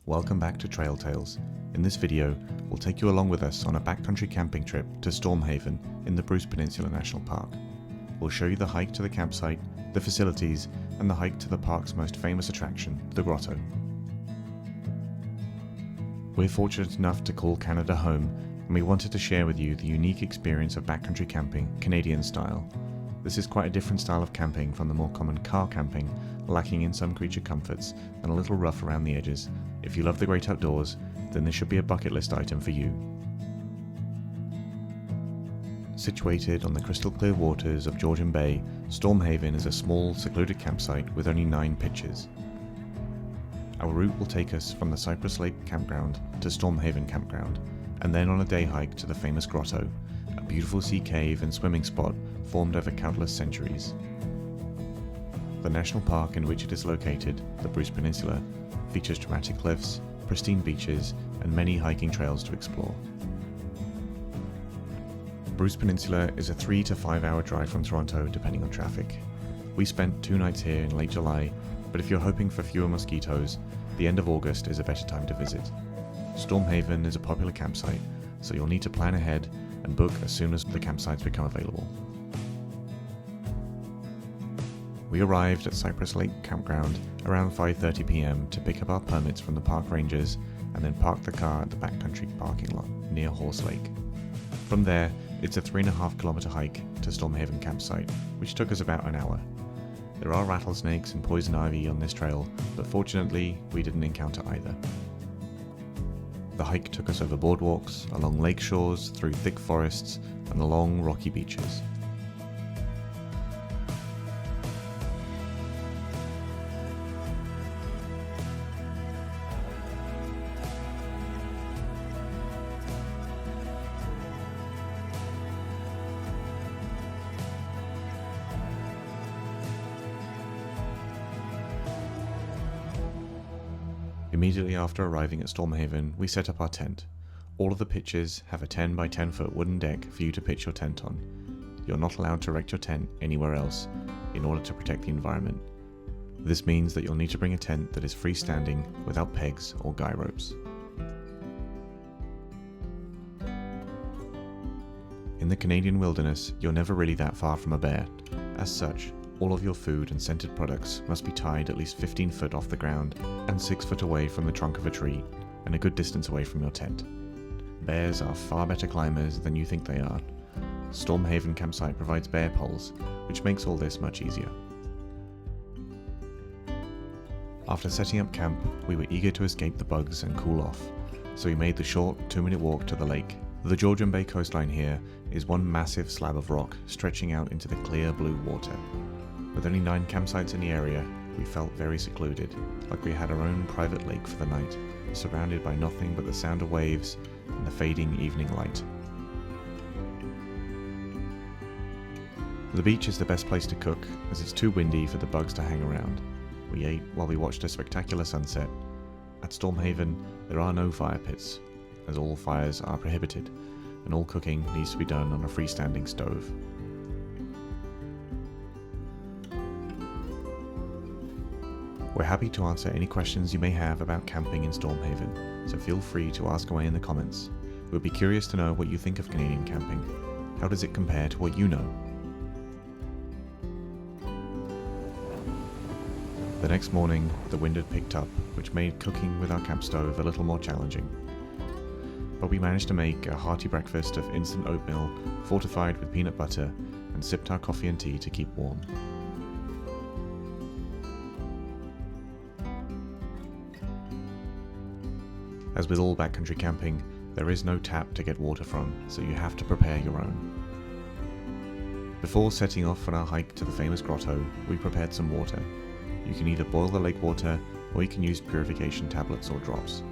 Welcome back to Trail Tales. In this video, we'll take you along with us on a backcountry camping trip to Stormhaven in the Bruce Peninsula National Park. We'll show you the hike to the campsite, the facilities, and the hike to the park's most famous attraction, the Grotto. We're fortunate enough to call Canada home, and we wanted to share with you the unique experience of backcountry camping, Canadian style. This is quite a different style of camping from the more common car camping, lacking in some creature comforts and a little rough around the edges. If you love the great outdoors, then this should be a bucket list item for you. Situated on the crystal clear waters of Georgian Bay, Stormhaven is a small, secluded campsite with only 9 pitches. Our route will take us from the Cyprus Lake campground to Stormhaven campground, and then on a day hike to the famous Grotto, a beautiful sea cave and swimming spot formed over countless centuries. The national park in which it is located, the Bruce Peninsula, features dramatic cliffs, pristine beaches, and many hiking trails to explore. Bruce Peninsula is a 3 to 5 hour drive from Toronto depending on traffic. We spent 2 nights here in late July, but if you're hoping for fewer mosquitoes, the end of August is a better time to visit. Stormhaven is a popular campsite, so you'll need to plan ahead and book as soon as the campsites become available. We arrived at Cyprus Lake campground around 5:30 p.m. to pick up our permits from the park rangers and then park the car at the Backcountry parking lot near Horse Lake. From there, it's a 3.5 kilometer hike to Stormhaven campsite, which took us about an hour. There are rattlesnakes and poison ivy on this trail, but fortunately we didn't encounter either. The hike took us over boardwalks, along lake shores, through thick forests, and along rocky beaches. Immediately after arriving at Stormhaven, we set up our tent. All of the pitches have a 10 by 10 foot wooden deck for you to pitch your tent on. You're not allowed to erect your tent anywhere else in order to protect the environment. This means that you'll need to bring a tent that is freestanding without pegs or guy ropes. In the Canadian wilderness, you're never really that far from a bear. As such, all of your food and scented products must be tied at least 15 foot off the ground and 6 foot away from the trunk of a tree and a good distance away from your tent. Bears are far better climbers than you think they are. Stormhaven campsite provides bear poles, which makes all this much easier. After setting up camp, we were eager to escape the bugs and cool off, so we made the short 2-minute walk to the lake. The Georgian Bay coastline here is one massive slab of rock stretching out into the clear blue water. With only 9 campsites in the area, we felt very secluded, like we had our own private lake for the night, surrounded by nothing but the sound of waves and the fading evening light. The beach is the best place to cook, as it's too windy for the bugs to hang around. We ate while we watched a spectacular sunset. At Stormhaven, there are no fire pits, as all fires are prohibited, and all cooking needs to be done on a freestanding stove. We're happy to answer any questions you may have about camping in Stormhaven, so feel free to ask away in the comments. We'll be curious to know what you think of Canadian camping. How does it compare to what you know? The next morning, the wind had picked up, which made cooking with our camp stove a little more challenging. But we managed to make a hearty breakfast of instant oatmeal fortified with peanut butter and sipped our coffee and tea to keep warm. As with all backcountry camping, there is no tap to get water from, so you have to prepare your own. Before setting off on our hike to the famous Grotto, we prepared some water. You can either boil the lake water, or you can use purification tablets or drops.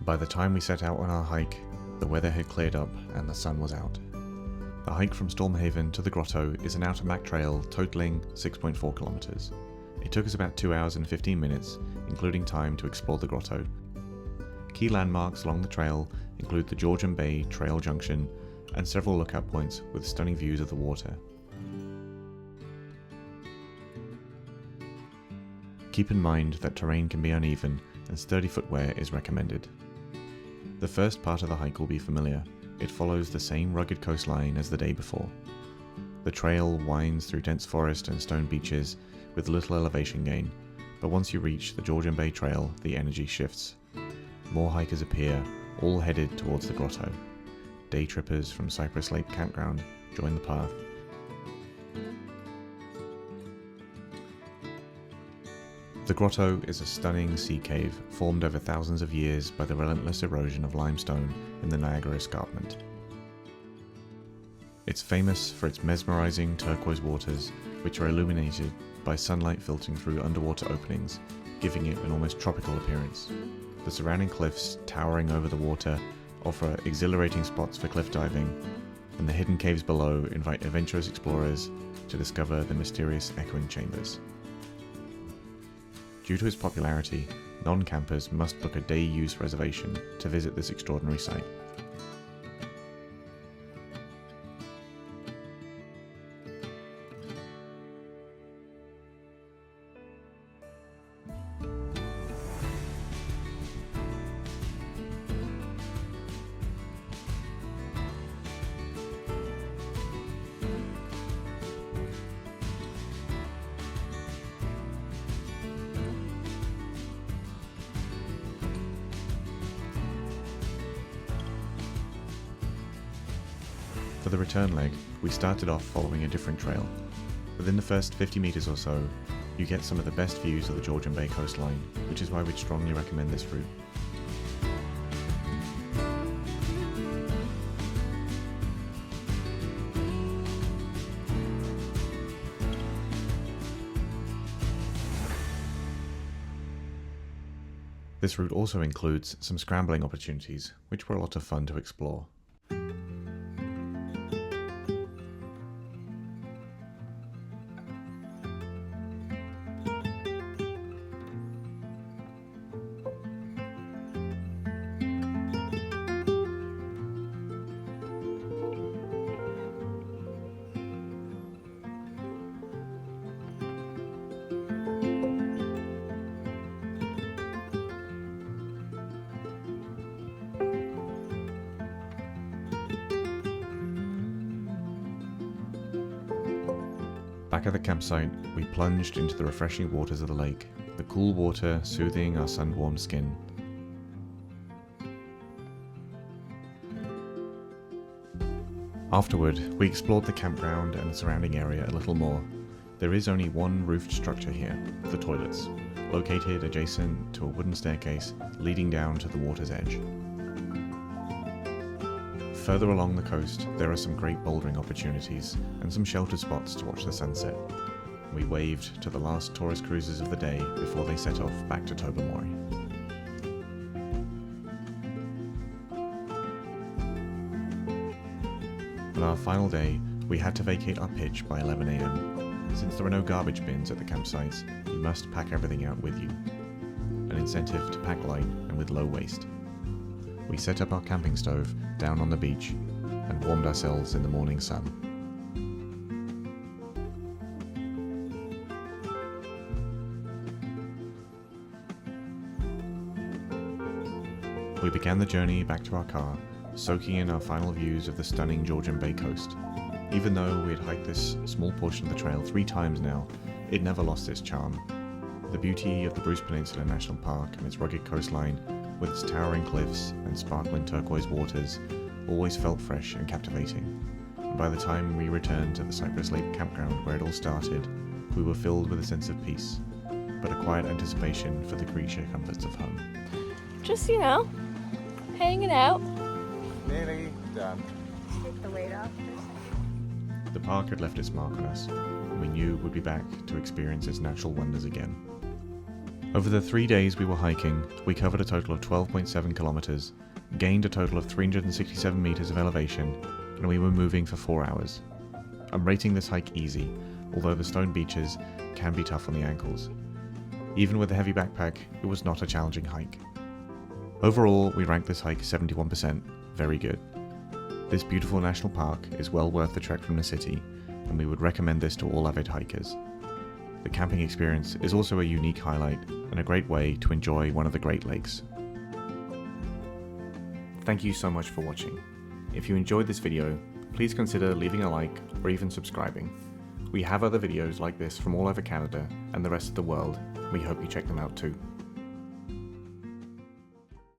By the time we set out on our hike, the weather had cleared up and the sun was out. The hike from Stormhaven to the Grotto is an out-of-back trail totaling 6.4 kilometers. It took us about 2 hours and 15 minutes, including time to explore the Grotto. Key landmarks along the trail include the Georgian Bay Trail Junction and several lookout points with stunning views of the water. Keep in mind that terrain can be uneven and sturdy footwear is recommended. The first part of the hike will be familiar. It follows the same rugged coastline as the day before. The trail winds through dense forest and stone beaches with little elevation gain, but once you reach the Georgian Bay Trail, the energy shifts. More hikers appear, all headed towards the Grotto. Day trippers from Cyprus Lake campground join the path. The Grotto is a stunning sea cave formed over thousands of years by the relentless erosion of limestone in the Niagara Escarpment. It's famous for its mesmerizing turquoise waters, which are illuminated by sunlight filtering through underwater openings, giving it an almost tropical appearance. The surrounding cliffs, towering over the water, offer exhilarating spots for cliff diving, and the hidden caves below invite adventurous explorers to discover the mysterious echoing chambers. Due to its popularity, non-campers must book a day-use reservation to visit this extraordinary site. For the return leg, we started off following a different trail. Within the first 50 meters or so, you get some of the best views of the Georgian Bay coastline, which is why we'd strongly recommend this route. This route also includes some scrambling opportunities, which were a lot of fun to explore. Back at the campsite, we plunged into the refreshing waters of the lake, the cool water soothing our sun-warmed skin. Afterward, we explored the campground and the surrounding area a little more. There is only one roofed structure here, the toilets, located adjacent to a wooden staircase leading down to the water's edge. Further along the coast, there are some great bouldering opportunities and some sheltered spots to watch the sunset. We waved to the last tourist cruisers of the day before they set off back to Tobermory. On our final day, we had to vacate our pitch by 11 AM. Since there are no garbage bins at the campsites, you must pack everything out with you. An incentive to pack light and with low waste. We set up our camping stove down on the beach and warmed ourselves in the morning sun. We began the journey back to our car, soaking in our final views of the stunning Georgian Bay coast. Even though we had hiked this small portion of the trail 3 times now, it never lost its charm. The beauty of the Bruce Peninsula National Park and its rugged coastline, with its towering cliffs and sparkling turquoise waters, always felt fresh and captivating. And by the time we returned to the Cyprus Lake campground where it all started, we were filled with a sense of peace, but a quiet anticipation for the creature comforts of home. Just, hanging out. Nearly done. Take the weight off. The park had left its mark on us, and we knew we'd be back to experience its natural wonders again. Over the 3 days we were hiking, we covered a total of 12.7 kilometers, gained a total of 367 meters of elevation, and we were moving for 4 hours. I'm rating this hike easy, although the stone beaches can be tough on the ankles. Even with a heavy backpack, it was not a challenging hike. Overall, we ranked this hike 71%, very good. This beautiful national park is well worth the trek from the city, and we would recommend this to all avid hikers. The camping experience is also a unique highlight and a great way to enjoy one of the Great Lakes. Thank you so much for watching. If you enjoyed this video, please consider leaving a like or even subscribing. We have other videos like this from all over Canada and the rest of the world. We hope you check them out too.